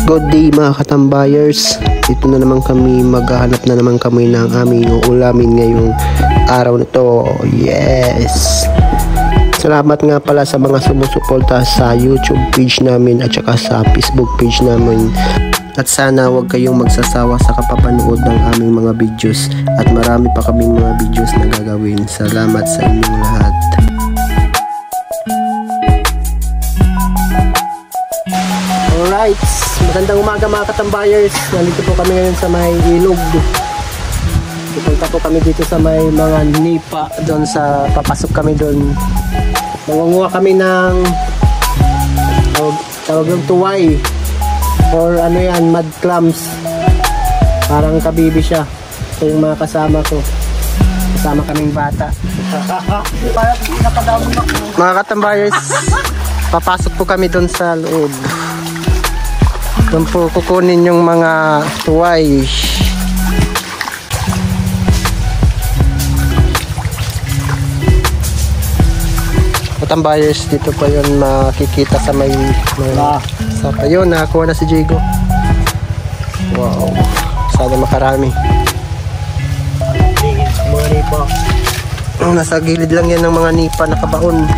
Good day mga katambayers. Dito na naman kami, maghahanap na naman kami ng aming uulamin ngayong araw na to. Yes! Salamat nga pala sa mga sumusuporta sa YouTube page namin at saka sa Facebook page namin. At sana huwag kayong magsasawa sa kapapanood ng aming mga videos. At marami pa kaming mga videos na gagawin. Salamat sa inyong lahat. Alright, magandang umaga mga katambayers. Nandito po kami ngayon sa may ilog. Pupunta po kami dito sa may mga nipa. Doon sa, papasok kami doon. Mangunguha kami ng tawag ng tuway or ano yan, mud clams. Parang kabibi siya. Ito yung mga kasama ko. Kasama kaming bata. Mga katambayers, papasok po kami doon sa loob. Doon po kukunin yung mga tuway. Katambayers, dito pa yun makikita sa may sa yun, nakakuha na si Diego. Wow, sana makarami. Mga nipa. Nasa gilid lang yan ng mga nipa nakabaon.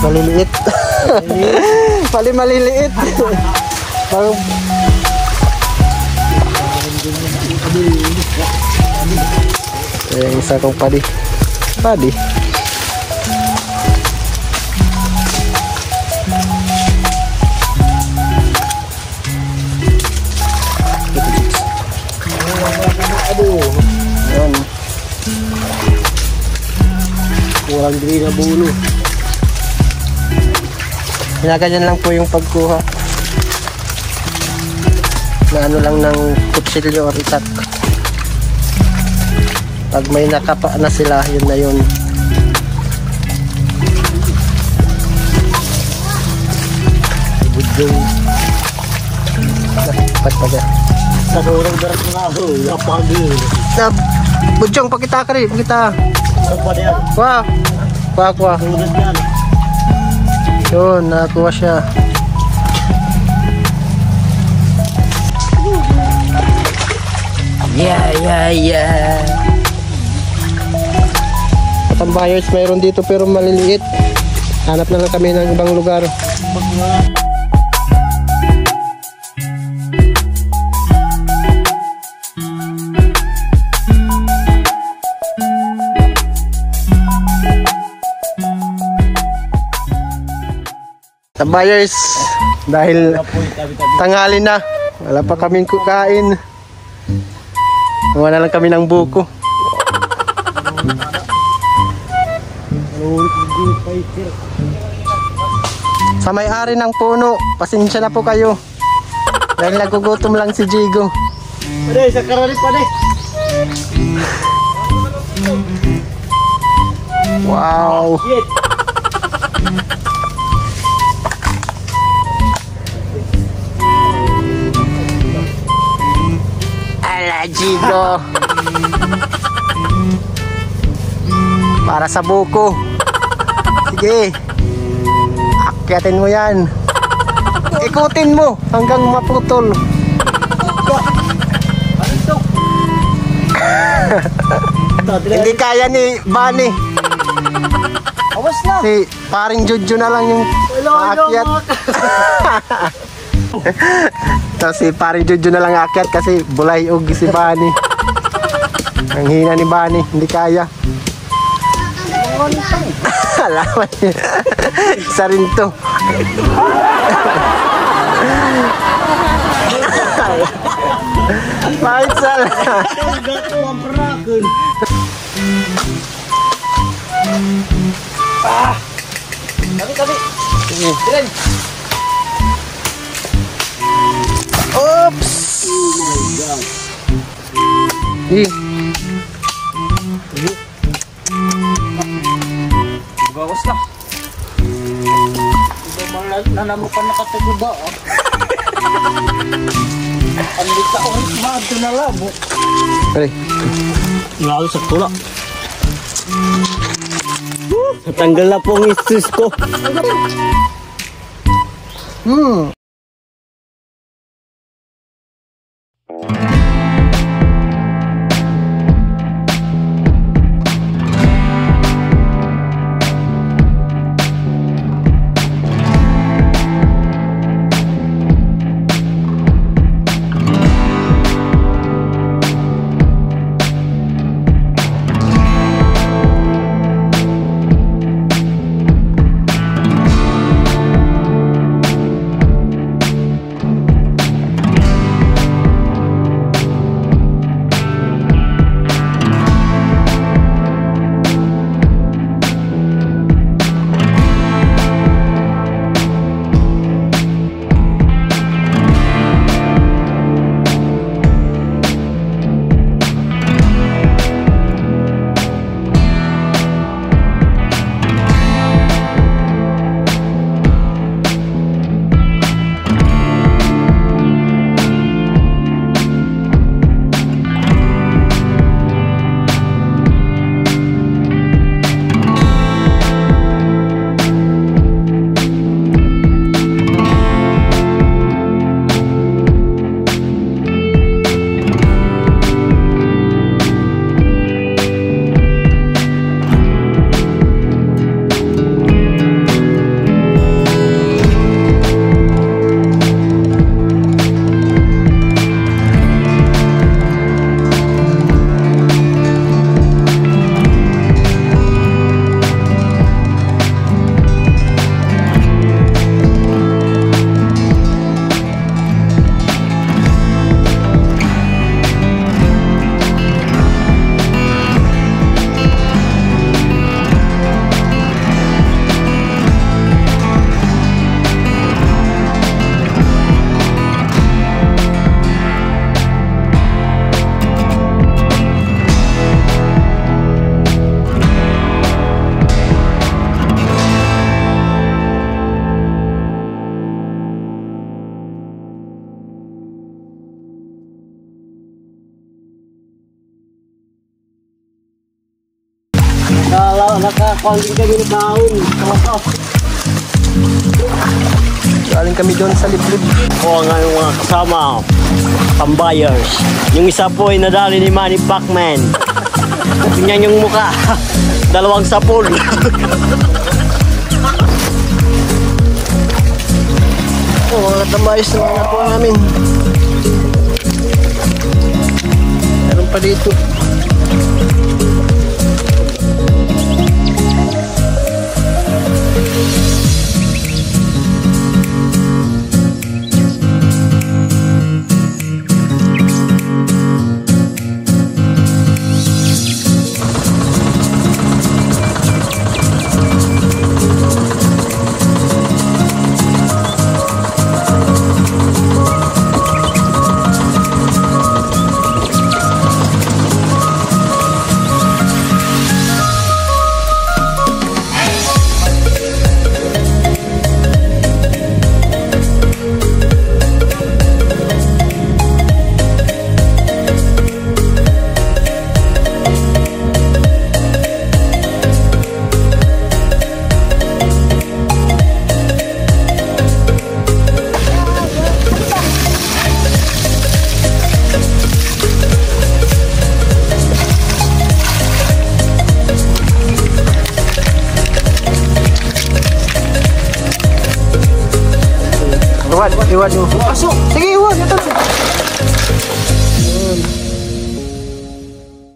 Maliliit. Maliliit. Parang yung isa kong padi. Aduh. Yan. Kurang diri na bulo. Ginaganyan lang po yung pagkuha na ano lang ng kutsilyo or itak. Pag may nakapa na sila, yun na yun. Budjong pagpaga kadurang darat na ako yapagi na budjong pakita ka rin pakita wah yun, nakakuha siya. Yeah. Katambayers, mayroon dito pero maliliit. Hanap na lang kami ng ibang lugar. Katambayers, dahil tanghali na, wala pa kaming kukain. Gawa na lang kami ng buko. Sa may-ari ng puno, pasensya na po kayo. Dahil nagugutom lang si Diego. Pade, sa karali pade. Wow. Diego, para sa buko. Sige, akyatin mo yan, ikutin mo hanggang maputol. Hindi kaya ni Bani. Awas na. Si paring Jojo na lang yung aakyat. Tapos si paring Jojo na lang aakyat kasi bulayog si Bani. Ang hina ni Bani, hindi kaya. Alaman niya. Isa rin to. Bakit sala? Tabi. Diren. Oops! Bawas na. Iba malag na naman ka nakatuguba. Andi ka oras maadto na labo. Pare. Ngalo sa tula. Natanggal na po ang stress ko. Naka-counting kami ng baon. Galing kami doon sa liblib. Oo nga yung mga kasama, pambayers. Yung isa po ay nadali ni Manny Pacman. Tingnan yung mukha. 2 sapul. Mga tambayos na mga po namin. Meron pa dito. Iwan mo. Pasok. Sige, iwan. Ito.